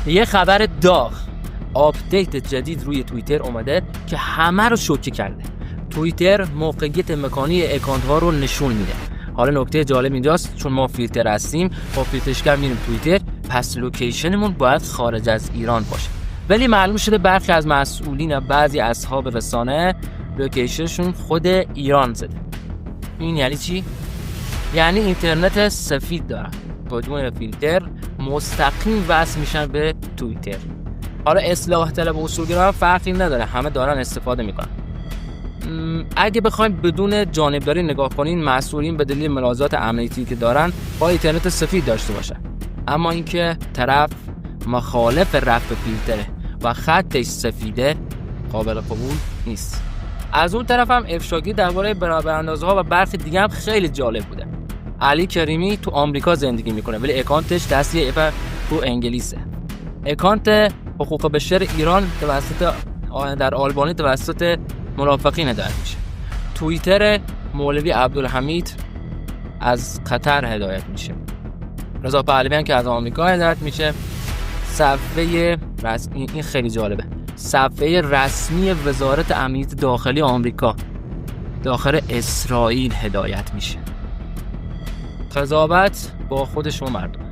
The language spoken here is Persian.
یه خبر داغ، آپدیت جدید روی توییتر اومده که همه رو شوکه کرده. توییتر موقعیت مکانی اکانت ها رو نشون میده. حالا نکته جالب اینجاست چون ما فیلتر هستیم، با فیلترشگر میریم توییتر، پس لوکیشنمون باید خارج از ایران باشه. ولی معلوم شده برخی از مسئولین و بعضی اصحاب رسانه لوکیشنشون خود ایران زده. این یعنی چی؟ یعنی اینترنت سفید دارن، بدون فیلتر مستقیم وصل میشن به توییتر. حالا اصلاح طلب و اصولگرا فرقی نداره، همه دارن استفاده میکنن. اگه بخوایم بدون جانبداری نگاه کنین، مسئولین به دلیل ملاحظات امنیتی که دارن با اینترنت سفید داشته باشن، اما اینکه طرف مخالف رفع فیلتره و خطش سفیده قابل قبول نیست. از اون طرف هم افشاگی درباره برابراندازها و برخی دیگه هم خیلی جالب بوده. علی کریمی تو آمریکا زندگی میکنه ولی اکانتش دستیه تو انگلیسه. اکانت حقوق بشر ایران در آلبانی توسط مرافقین هدایت میشه. توییتر مولوی عبدالحمید از قطر هدایت میشه. رضا پهلویان که از آمریکا هدایت میشه. صفحه رسمی، این خیلی جالبه، صفحه رسمی وزارت امنیت داخلی آمریکا داخل اسرائیل هدایت میشه. قضاوت با خود شما مردم.